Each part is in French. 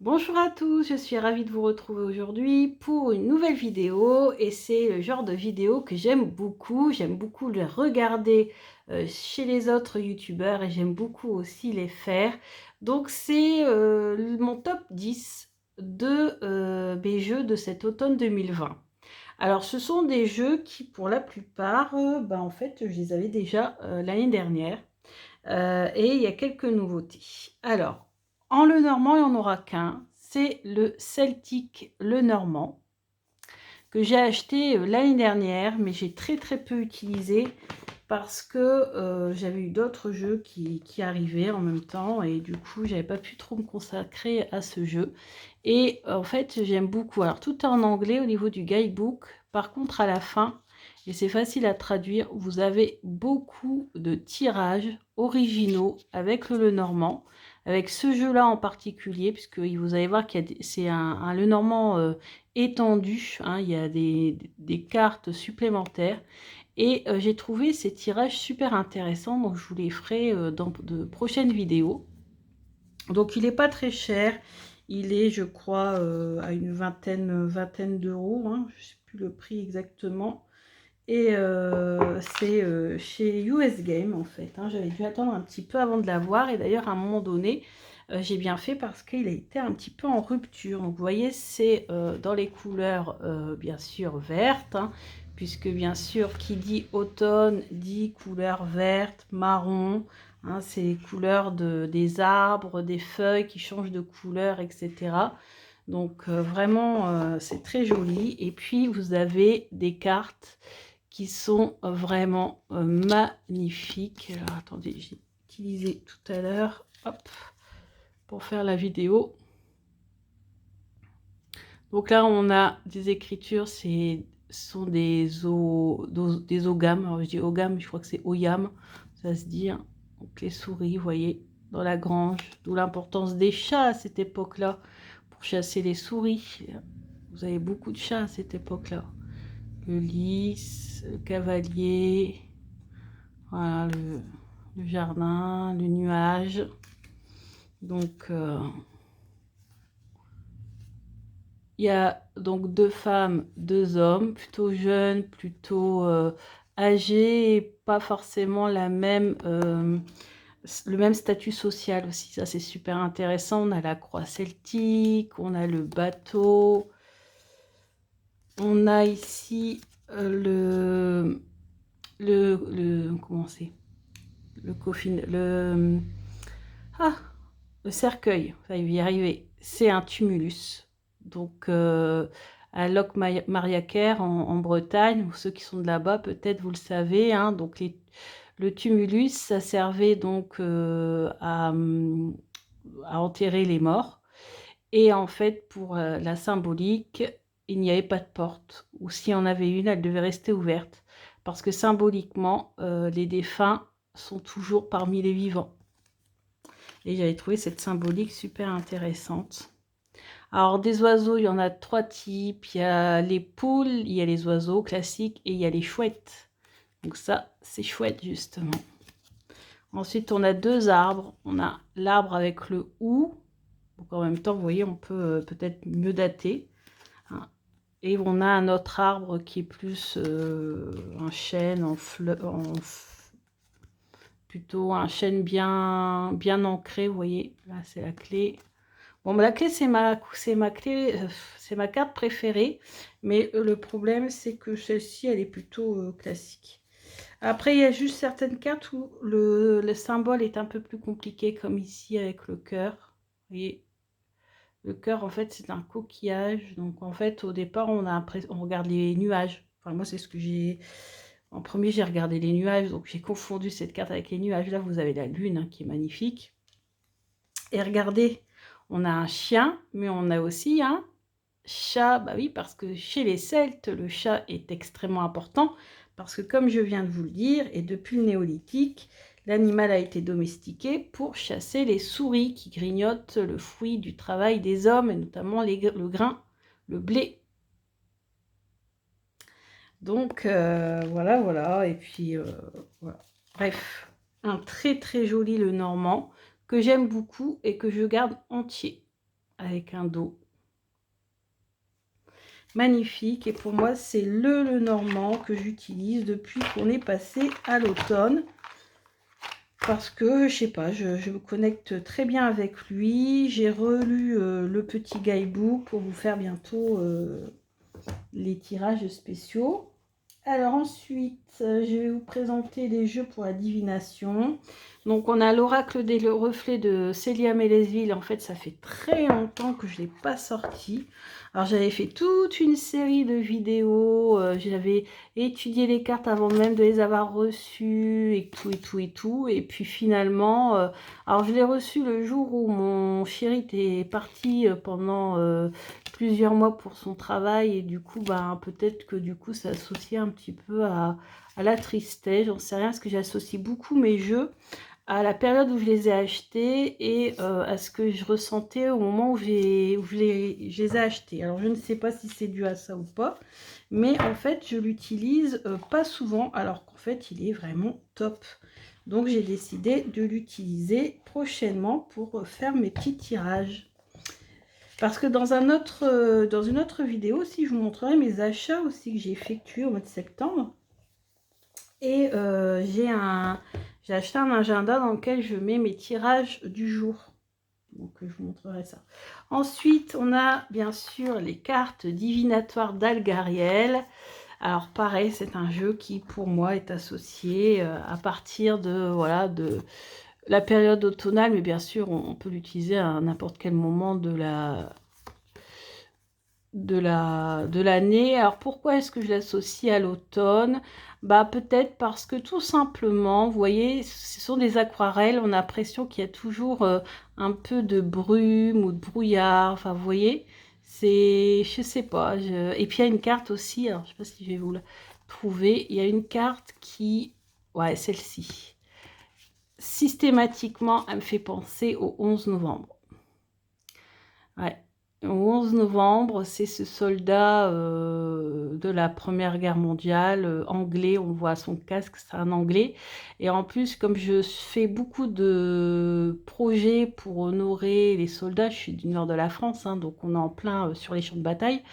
Bonjour à tous, je suis ravie de vous retrouver aujourd'hui pour une nouvelle vidéo et c'est le genre de vidéo que j'aime beaucoup les regarder chez les autres youtubeurs et j'aime beaucoup aussi les faire. Donc c'est mon top 10 de mes jeux de cet automne 2020. Alors ce sont des jeux qui pour la plupart, en fait je les avais déjà l'année dernière. Et il y a quelques nouveautés. Alors, en le normand, il n'y en aura qu'un. C'est le Celtic Le Normand que j'ai acheté l'année dernière, mais j'ai très peu utilisé parce que j'avais eu d'autres jeux qui arrivaient en même temps et du coup, j'avais pas pu trop me consacrer à ce jeu. Et en fait, j'aime beaucoup. Alors, tout est en anglais au niveau du guidebook. Par contre, à la fin, et c'est facile à traduire, vous avez beaucoup de tirages originaux avec le Lenormand, avec ce jeu-là en particulier, puisque vous allez voir qu'il y a c'est un Lenormand étendu, hein, il y a des cartes supplémentaires. Et j'ai trouvé ces tirages super intéressants, donc je vous les ferai dans de prochaines vidéos. Donc il n'est pas très cher, il est je crois à une vingtaine d'euros, hein, je ne sais plus le prix exactement. Et c'est chez US Game en fait, hein. J'avais dû attendre un petit peu avant de l'avoir et d'ailleurs à un moment donné, j'ai bien fait parce qu'il a été un petit peu en rupture. Donc vous voyez, c'est dans les couleurs bien sûr vertes, hein, puisque bien sûr qui dit automne dit couleur verte, marron, hein, c'est les couleurs des arbres, des feuilles qui changent de couleur, etc. Donc vraiment c'est très joli. Et puis vous avez des cartes qui sont vraiment magnifiques. Alors attendez, j'ai utilisé tout à l'heure, hop, pour faire la vidéo. Donc là, on a des écritures, ce sont des ogams. Alors je dis ogam, je crois que c'est oyam, ça se dit, hein. Donc les souris, vous voyez, dans la grange, d'où l'importance des chats à cette époque-là, pour chasser les souris. Vous avez beaucoup de chats à cette époque-là. Le lys, le cavalier, voilà, le jardin, le nuage. Donc, il y a donc deux femmes, deux hommes, plutôt jeunes, plutôt âgés, et pas forcément le même statut social aussi. Ça, c'est super intéressant. On a la croix celtique, on a le bateau, on a ici comment c'est, le coffin, ah, le cercueil, ça y est arriver, c'est un tumulus. Donc à Locmariaquer en Bretagne, ou ceux qui sont de là-bas, peut-être vous le savez, hein, donc le tumulus, ça servait donc à enterrer les morts. Et en fait, pour la symbolique, il n'y avait pas de porte. Ou s'il y en avait une, elle devait rester ouverte. Parce que symboliquement, les défunts sont toujours parmi les vivants. Et j'avais trouvé cette symbolique super intéressante. Alors, des oiseaux, il y en a trois types. Il y a les poules, il y a les oiseaux classiques et il y a les chouettes. Donc ça, c'est chouette, justement. Ensuite, on a deux arbres. On a l'arbre avec le hou. Donc, en même temps, vous voyez, on peut peut-être mieux dater, hein. Et on a un autre arbre qui est plus un chêne plutôt un chêne bien ancré, vous voyez. Là, c'est la clé. Bon, la clé, c'est ma clé, c'est ma carte préférée. Mais le problème, c'est que celle-ci, elle est plutôt classique. Après, il y a juste certaines cartes où le symbole est un peu plus compliqué, comme ici avec le cœur. Vous voyez, le cœur, en fait, c'est un coquillage. Donc, en fait, au départ, on regarde les nuages. Enfin, moi, c'est ce que j'ai... En premier, j'ai regardé les nuages. Donc, j'ai confondu cette carte avec les nuages. Là, vous avez la lune, hein, qui est magnifique. Et regardez, on a un chien, mais on a aussi un chat. Bah oui, parce que chez les Celtes, le chat est extrêmement important. Parce que, comme je viens de vous le dire, et depuis le néolithique, l'animal a été domestiqué pour chasser les souris qui grignotent le fruit du travail des hommes, et notamment le grain, le blé. Donc, voilà. Et puis, voilà. Bref, un très joli le normand que j'aime beaucoup et que je garde entier. avec un dos magnifique. Et pour moi, c'est le Normand que j'utilise depuis qu'on est passé à l'automne. Parce que, je sais pas, je me connecte très bien avec lui. J'ai relu le petit guidebook pour vous faire bientôt les tirages spéciaux. Alors ensuite, je vais vous présenter les jeux pour la divination. Donc on a l'oracle des reflets de Célia Mélesville. En fait, ça fait très longtemps que je ne l'ai pas sorti. Alors j'avais fait toute une série de vidéos. J'avais étudié les cartes avant même de les avoir reçues et tout et tout et tout. Et puis finalement, alors je l'ai reçu le jour où mon chéri était parti pendant plusieurs mois pour son travail. Et du coup, ben, peut-être que du coup, ça associait un petit peu à la tristesse. J'en sais rien parce que j'associe beaucoup mes jeux à la période où je les ai achetés et à ce que je ressentais au moment où je les ai achetés. Alors je ne sais pas si c'est dû à ça ou pas, mais en fait je l'utilise pas souvent alors qu'en fait il est vraiment top. Donc j'ai décidé de l'utiliser prochainement pour faire mes petits tirages. Parce que dans une autre vidéo aussi, je vous montrerai mes achats aussi que j'ai effectués au mois de septembre. Et j'ai acheté un agenda dans lequel je mets mes tirages du jour. Donc je vous montrerai ça. Ensuite, on a bien sûr les cartes divinatoires d'Algariel. Alors pareil, c'est un jeu qui pour moi est associé à partir de la période automnale, mais bien sûr on peut l'utiliser à n'importe quel moment de l'année. Alors pourquoi est-ce que je l'associe à l'automne? Bah peut-être parce que tout simplement, vous voyez, ce sont des aquarelles, on a l'impression qu'il y a toujours un peu de brume ou de brouillard, enfin vous voyez, c'est, je sais pas, et puis il y a une carte aussi, alors je sais pas si je vais vous la trouver, il y a une carte qui, ouais, celle-ci, systématiquement, elle me fait penser au 11 novembre. Ouais. Au 11 novembre, c'est ce soldat de la Première Guerre mondiale, anglais, on voit son casque, c'est un anglais. Et en plus, comme je fais beaucoup de projets pour honorer les soldats, je suis du nord de la France, hein, donc on est en plein sur les champs de bataille.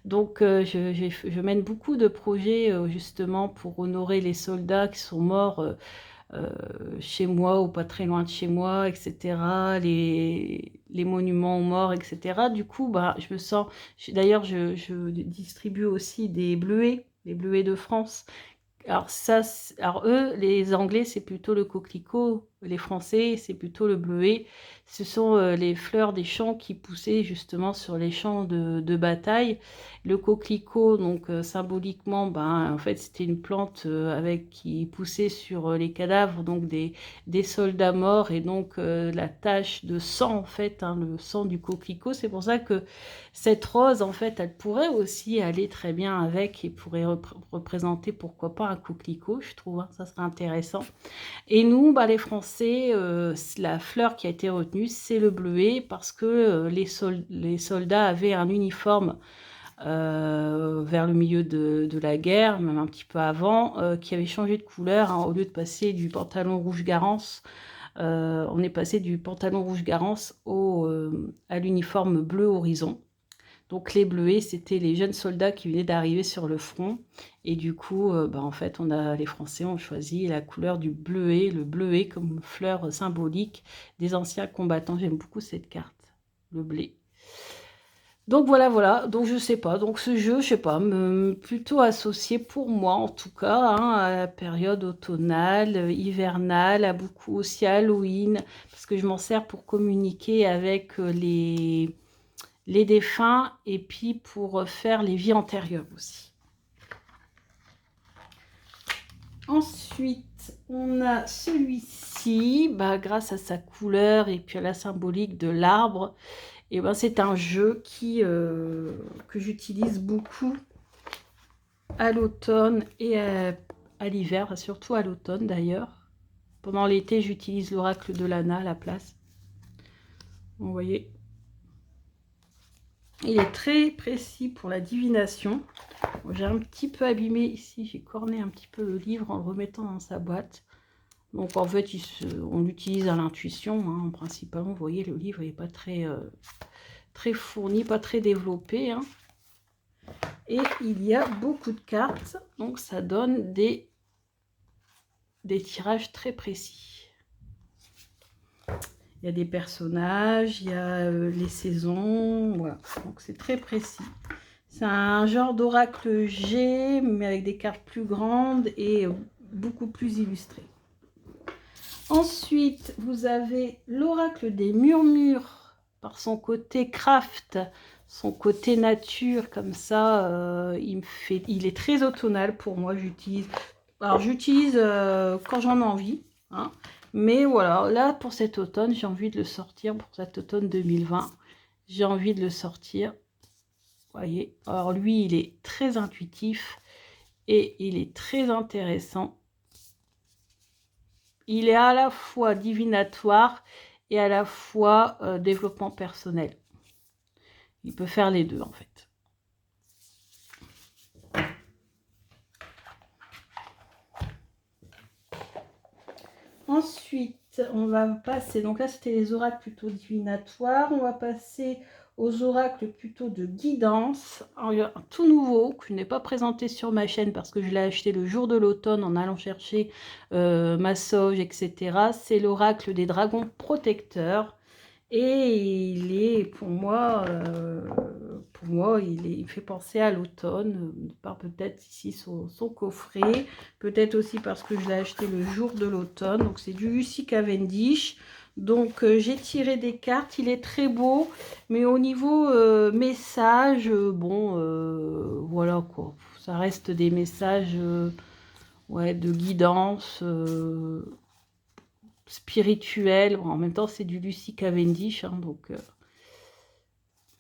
Donc je mène beaucoup de projets justement pour honorer les soldats qui sont morts chez moi ou pas très loin de chez moi, etc. Les monuments aux morts, etc. Du coup, bah, je me sens... D'ailleurs, je distribue aussi des bleuets, les bleuets de France. Alors ça, alors eux, les Anglais, c'est plutôt le coquelicot. Les Français, c'est plutôt le bleuet. Ce sont les fleurs des champs qui poussaient justement sur les champs de bataille. Le coquelicot, donc symboliquement, ben, en fait, c'était une plante qui poussait sur les cadavres donc des soldats morts et donc la tache de sang, en fait, hein, le sang du coquelicot. C'est pour ça que cette rose, en fait, elle pourrait aussi aller très bien avec et pourrait représenter, pourquoi pas, un coquelicot, je trouve, hein, ça serait intéressant. Et nous, bah, les Français, la fleur qui a été retenue, c'est le bleuet parce que les soldats avaient un uniforme vers le milieu de la guerre, même un petit peu avant, qui avait changé de couleur, hein, au lieu de passer du pantalon rouge Garance, on est passé du pantalon rouge Garance à l'uniforme bleu horizon. Donc les bleuets, c'était les jeunes soldats qui venaient d'arriver sur le front. Et du coup, bah, en fait, les Français ont choisi la couleur du bleuet, le bleuet comme fleur symbolique des anciens combattants. J'aime beaucoup cette carte, le blé. Donc voilà, donc je sais pas, donc ce jeu, je sais pas, plutôt associé pour moi en tout cas, hein, à la période automnale, hivernale, à beaucoup aussi à Halloween, parce que je m'en sers pour communiquer avec les défunts et puis pour faire les vies antérieures aussi. Ensuite, on a celui-ci, bah, grâce à sa couleur et puis à la symbolique de l'arbre, et ben c'est un jeu que j'utilise beaucoup à l'automne et à l'hiver, surtout à l'automne d'ailleurs. Pendant l'été, j'utilise l'oracle de Lana à la place. Vous voyez, il est très précis pour la divination. Bon, j'ai un petit peu abîmé ici, j'ai corné un petit peu le livre en le remettant dans sa boîte. Donc en fait, on l'utilise à l'intuition, hein, principalement. Vous voyez, le livre n'est pas très très fourni, pas très développé, hein. Et il y a beaucoup de cartes, donc ça donne des tirages très précis. Il y a des personnages, il y a les saisons, voilà, donc c'est très précis. C'est un genre d'oracle G, mais avec des cartes plus grandes et beaucoup plus illustrées. Ensuite, vous avez l'oracle des murmures, par son côté craft, son côté nature, comme ça, il est très automnal pour moi, j'utilise. Alors j'utilise quand j'en ai envie, hein, mais voilà, là pour cet automne, j'ai envie de le sortir, pour cet automne 2020, j'ai envie de le sortir. Voyez, alors lui, il est très intuitif et il est très intéressant. Il est à la fois divinatoire et à la fois développement personnel. Il peut faire les deux en fait. Ensuite, on va passer, donc là c'était les oracles plutôt divinatoires, on va passer aux oracles plutôt de guidance. Alors, il y a un tout nouveau que je n'ai pas présenté sur ma chaîne parce que je l'ai acheté le jour de l'automne en allant chercher ma sauge, etc. C'est l'oracle des dragons protecteurs. Et il est, pour moi, il fait penser à l'automne, par peut-être ici son coffret, peut-être aussi parce que je l'ai acheté le jour de l'automne. Donc c'est du Lucy Cavendish. Donc j'ai tiré des cartes, il est très beau, mais au niveau message, bon, voilà quoi. Ça reste des messages ouais, de guidance. Spirituel. Bon, en même temps, c'est du Lucy Cavendish, hein, donc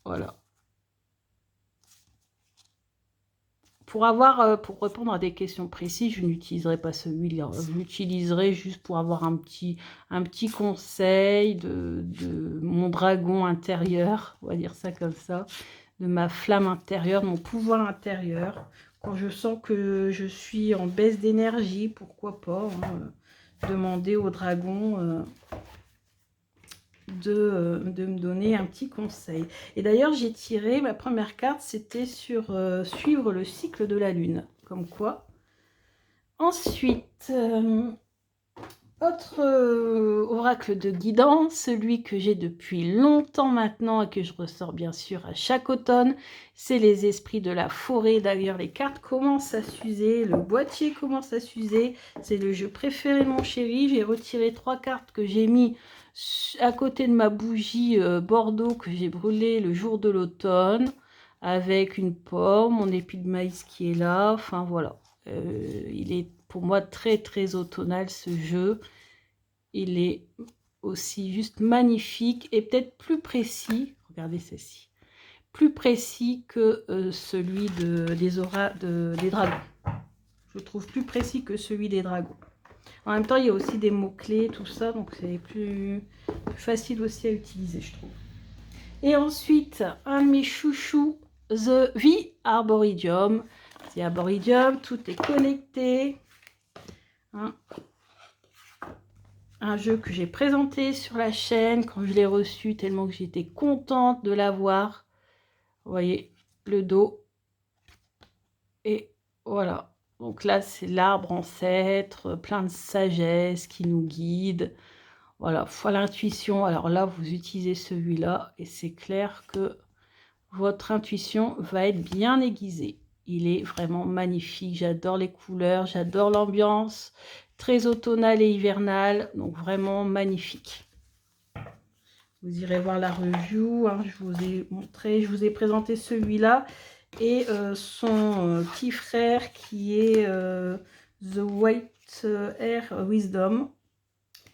voilà. Pour répondre à des questions précises, je n'utiliserai pas celui-là. Je l'utiliserai juste pour avoir un petit conseil de mon dragon intérieur, on va dire ça comme ça, de ma flamme intérieure, de mon pouvoir intérieur. Quand je sens que je suis en baisse d'énergie, pourquoi pas, hein, demander au dragon de me donner un petit conseil. Et d'ailleurs, j'ai tiré, ma première carte, c'était sur suivre le cycle de la lune. Comme quoi. Ensuite, autre oracle de guidance, celui que j'ai depuis longtemps maintenant et que je ressors bien sûr à chaque automne, c'est les esprits de la forêt. D'ailleurs, les cartes commencent à s'user, le boîtier commence à s'user. C'est le jeu préféré de mon chéri. J'ai retiré 3 cartes que j'ai mis à côté de ma bougie Bordeaux que j'ai brûlée le jour de l'automne, avec une pomme, mon épi de maïs qui est là. Enfin voilà, il est pour moi très très automnal ce jeu. Il est aussi juste magnifique et peut-être plus précis. Regardez ceci, plus précis que celui des dragons. Je trouve plus précis que celui des dragons. En même temps, il y a aussi des mots-clés, tout ça, donc c'est plus facile aussi à utiliser, je trouve. Et ensuite, un de mes chouchous, The Arboridium. The Arboridium, tout est connecté. Hein. Un jeu que j'ai présenté sur la chaîne quand je l'ai reçu, tellement que j'étais contente de l'avoir. Vous voyez, le dos. Et voilà. Donc là, c'est l'arbre ancêtre, plein de sagesse qui nous guide. Voilà, foi l'intuition. Alors là, vous utilisez celui-là et c'est clair que votre intuition va être bien aiguisée. Il est vraiment magnifique. J'adore les couleurs, j'adore l'ambiance. Très automnale et hivernale, donc vraiment magnifique. Vous irez voir la review. Hein, je vous ai montré, je vous ai présenté celui-là. Et son petit frère qui est The White Air Wisdom,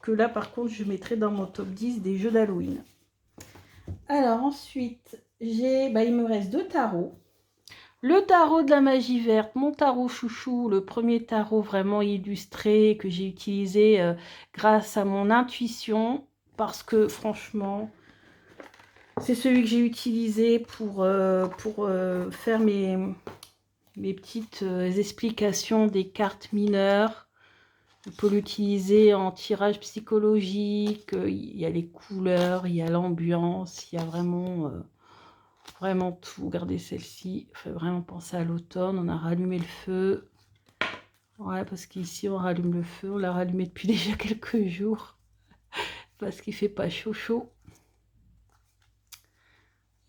que là par contre je mettrai dans mon top 10 des jeux d'Halloween. Alors ensuite, il me reste 2 tarots. Le tarot de la magie verte, mon tarot chouchou, le premier tarot vraiment illustré que j'ai utilisé grâce à mon intuition, parce que franchement, c'est celui que j'ai utilisé pour faire mes petites explications des cartes mineures. On peut l'utiliser en tirage psychologique, il y a les couleurs, il y a l'ambiance, il y a vraiment vraiment tout. Regardez celle-ci, fait vraiment penser à l'automne. On a rallumé le feu. Ouais, parce qu'ici, on rallume le feu. On l'a rallumé depuis déjà quelques jours. Parce qu'il fait pas chaud chaud.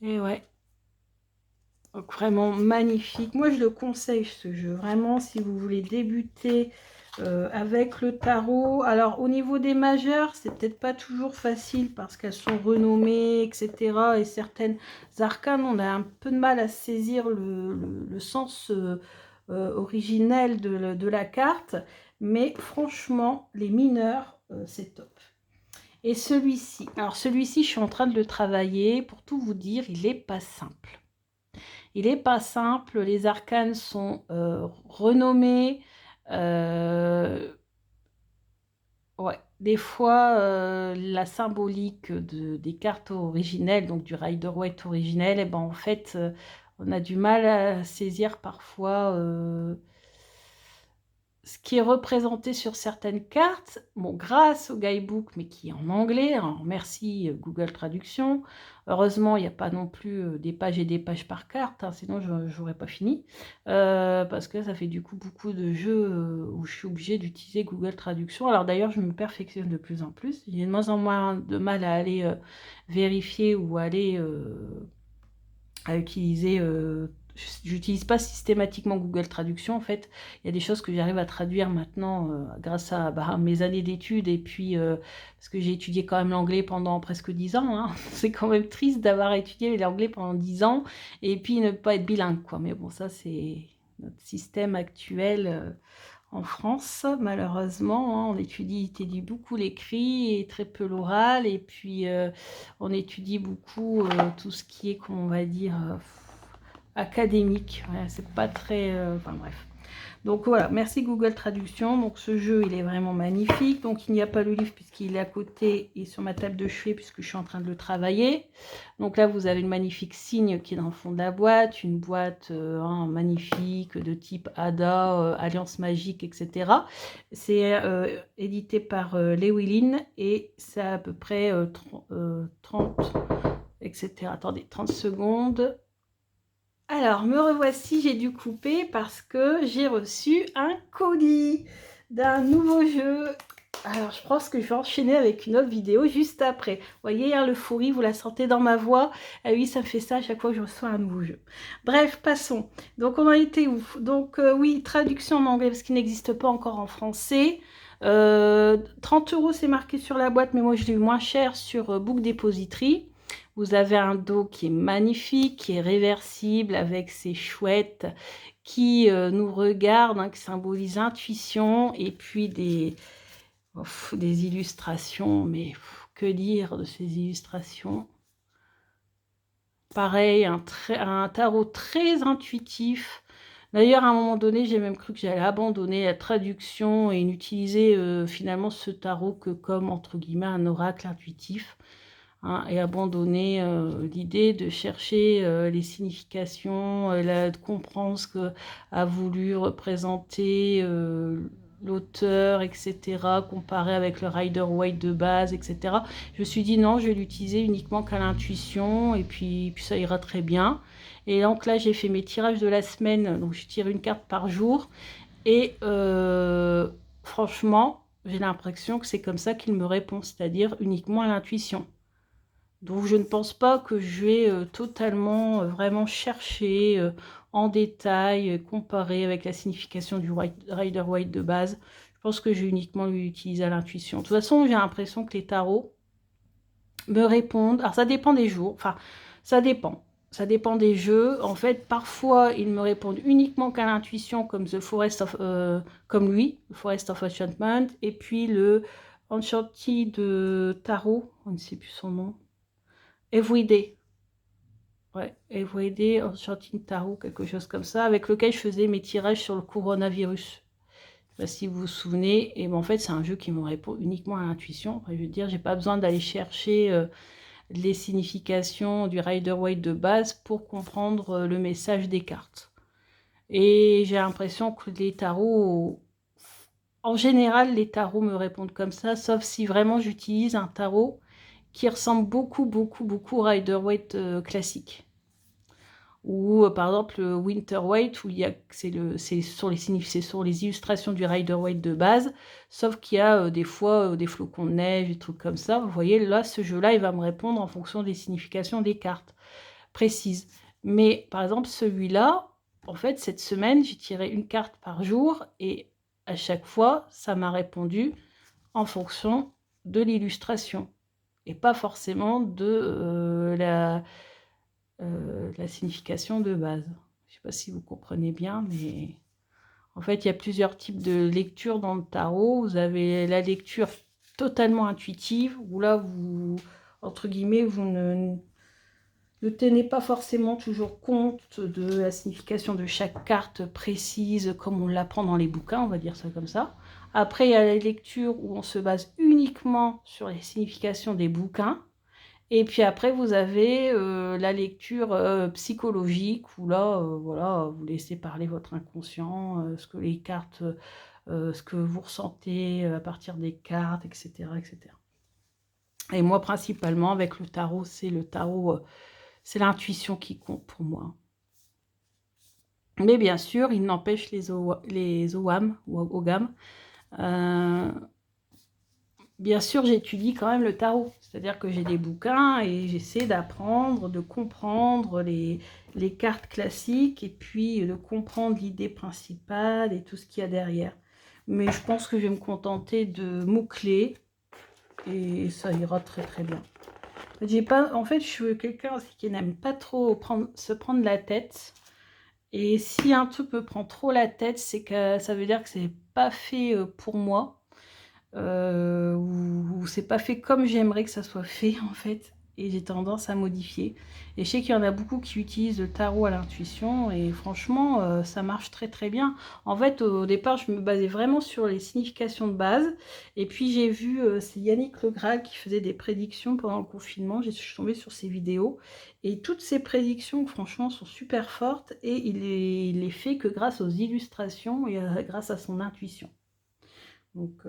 Et ouais. Donc vraiment magnifique. Moi, je le conseille ce jeu. Vraiment, si vous voulez débuter avec le tarot. Alors, au niveau des majeures, c'est peut-être pas toujours facile parce qu'elles sont renommées, etc. Et certaines arcanes, on a un peu de mal à saisir le sens originel de la carte. Mais franchement, les mineurs, c'est top. Et celui-ci, alors celui-ci, je suis en train de le travailler. Pour tout vous dire, il n'est pas simple. Il n'est pas simple, les arcanes sont renommés. Ouais, des fois, la symbolique des cartes originelles, donc du Rider-Waite originel, et ben en fait, on a du mal à saisir parfois ce qui est représenté sur certaines cartes, bon, grâce au guidebook, mais qui est en anglais. Alors, merci Google Traduction. Heureusement, il n'y a pas non plus des pages et des pages par carte, hein, sinon je n'aurais pas fini. Parce que ça fait du coup beaucoup de jeux où je suis obligée d'utiliser Google Traduction. Alors d'ailleurs, je me perfectionne de plus en plus. J'ai de moins en moins de mal à aller vérifier ou aller à utiliser... j'utilise pas systématiquement Google Traduction en fait. Il y a des choses que j'arrive à traduire maintenant grâce à mes années d'études et puis parce que j'ai étudié quand même l'anglais pendant presque 10 ans. Hein. C'est quand même triste d'avoir étudié l'anglais pendant 10 ans et puis ne pas être bilingue quoi. Mais bon, ça c'est notre système actuel en France malheureusement. Hein. On étudie beaucoup l'écrit et très peu l'oral et puis on étudie beaucoup tout ce qui est, comment on va dire, académique. Ouais, c'est pas très... enfin bref. Donc voilà, merci Google Traduction. Donc ce jeu, il est vraiment magnifique. Donc il n'y a pas le livre puisqu'il est à côté et sur ma table de chevet puisque je suis en train de le travailler. Donc là, vous avez le magnifique signe qui est dans le fond de la boîte. Une boîte magnifique de type ADA, Alliance Magique, etc. C'est édité par Lewilin et c'est à peu près 30, etc. Attendez, 30 secondes. Alors, me revoici, j'ai dû couper parce que j'ai reçu un colis d'un nouveau jeu. Alors, je pense que je vais enchaîner avec une autre vidéo juste après. Vous voyez, hein, l'euphorie, vous la sentez dans ma voix. Ah oui, ça me fait ça à chaque fois que je reçois un nouveau jeu. Bref, passons. Donc, on en était où? Donc, oui, traduction en anglais parce qu'il n'existe pas encore en français. 30 €, c'est marqué sur la boîte, mais moi, je l'ai eu moins cher sur Book Depository. Vous avez un dos qui est magnifique, qui est réversible avec ses chouettes qui nous regardent, hein, qui symbolise intuition et puis des illustrations. Mais que dire de ces illustrations? Pareil, un tarot très intuitif. D'ailleurs, à un moment donné, j'ai même cru que j'allais abandonner la traduction et n'utiliser finalement ce tarot que comme, entre guillemets, un oracle intuitif. Hein, et abandonner l'idée de chercher les significations, de comprendre ce que a voulu représenter l'auteur, etc., comparé avec le Rider-Waite de base, etc. Je me suis dit non, je vais l'utiliser uniquement qu'à l'intuition, et puis ça ira très bien. Et donc là, j'ai fait mes tirages de la semaine, donc je tire une carte par jour, et franchement, j'ai l'impression que c'est comme ça qu'il me répond, c'est-à-dire uniquement à l'intuition. Donc je ne pense pas que je vais totalement, vraiment chercher en détail, comparer avec la signification du Rider-Waite de base. Je pense que je vais uniquement l'utiliser à l'intuition. De toute façon, j'ai l'impression que les tarots me répondent. Alors ça dépend des jours, enfin ça dépend. Ça dépend des jeux. En fait, parfois, ils me répondent uniquement qu'à l'intuition, comme The Forest of, comme lui, The Forest of Enchantment, et puis le Enchanted de Tarot, on ne sait plus son nom. Everyday. Ouais, Everyday Enchanting Tarot, quelque chose comme ça, avec lequel je faisais mes tirages sur le coronavirus. Je sais pas si vous vous souvenez. Et ben, en fait, c'est un jeu qui me répond uniquement à l'intuition. Je veux dire, j'ai pas besoin d'aller chercher les significations du Rider-Waite de base pour comprendre le message des cartes. Et j'ai l'impression que les tarots, en général, les tarots me répondent comme ça, sauf si vraiment j'utilise un tarot qui ressemble beaucoup au Rider-Waite classique. ou par exemple le Winter White, où c'est sur les illustrations du Rider White de base, sauf qu'il y a des fois des flocons de neige, des trucs comme ça. Vous voyez, là, ce jeu-là, il va me répondre en fonction des significations des cartes précises. Mais par exemple, celui-là, en fait, cette semaine, j'ai tiré une carte par jour, et à chaque fois, ça m'a répondu en fonction de l'illustration, et pas forcément de la signification de base. Je ne sais pas si vous comprenez bien, mais en fait, il y a plusieurs types de lecture dans le tarot. Vous avez la lecture totalement intuitive, où là, vous, entre guillemets, vous ne tenez pas forcément toujours compte de la signification de chaque carte précise, comme on l'apprend dans les bouquins, on va dire ça comme ça. Après, il y a la lecture où on se base uniquement sur les significations des bouquins. Et puis après, vous avez la lecture psychologique, où là, voilà, vous laissez parler votre inconscient, ce que les cartes, ce que vous ressentez à partir des cartes, etc., etc. Et moi, principalement, avec le tarot, c'est l'intuition qui compte pour moi. Mais bien sûr, il n'empêche les OAM, ou OGAM. Bien sûr, j'étudie quand même le tarot. C'est-à-dire que j'ai des bouquins et j'essaie d'apprendre, de comprendre les cartes classiques, et puis de comprendre l'idée principale et tout ce qu'il y a derrière. Mais je pense que je vais me contenter de mots-clés et ça ira très très bien. En fait, je suis quelqu'un aussi qui n'aime pas trop se prendre la tête. Et si un truc me prend trop la tête, c'est que ça veut dire que c'est pas fait pour moi. Ou c'est pas fait comme j'aimerais que ça soit fait, en fait. Et j'ai tendance à modifier. Et je sais qu'il y en a beaucoup qui utilisent le tarot à l'intuition. Et franchement, ça marche très très bien. En fait, au départ, je me basais vraiment sur les significations de base. Et puis j'ai vu, c'est Yannick Le Graal qui faisait des prédictions pendant le confinement. Je suis tombée sur ses vidéos. Et toutes ces prédictions, franchement, sont super fortes. Et il les fait que grâce aux illustrations et grâce à son intuition. Donc...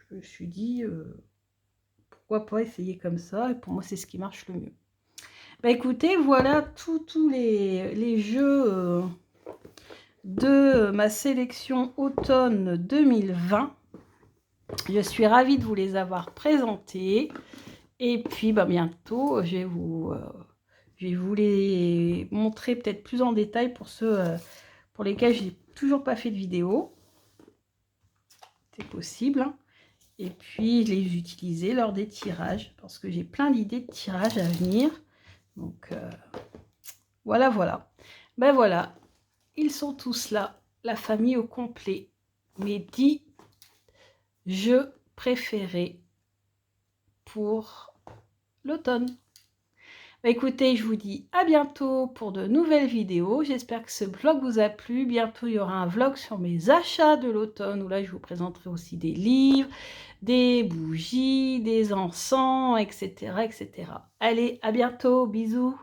je me suis dit, pourquoi pas essayer comme ça, et pour moi c'est ce qui marche le mieux. Bah écoutez, voilà tous les jeux de ma sélection automne 2020. Je suis ravie de vous les avoir présentés, et puis bah, bientôt je vais vous les montrer peut-être plus en détail pour ceux pour lesquels j'ai toujours pas fait de vidéo. C'est possible, hein. Et puis, je les utilisais lors des tirages, parce que j'ai plein d'idées de tirages à venir. Donc, voilà, voilà. Ben voilà, ils sont tous là, la famille au complet. Mes 10 jeux préférés pour l'automne. Ben écoutez, je vous dis à bientôt pour de nouvelles vidéos. J'espère que ce vlog vous a plu. Bientôt, il y aura un vlog sur mes achats de l'automne, où là, je vous présenterai aussi des livres, des bougies, des encens, etc., etc. Allez, à bientôt, bisous.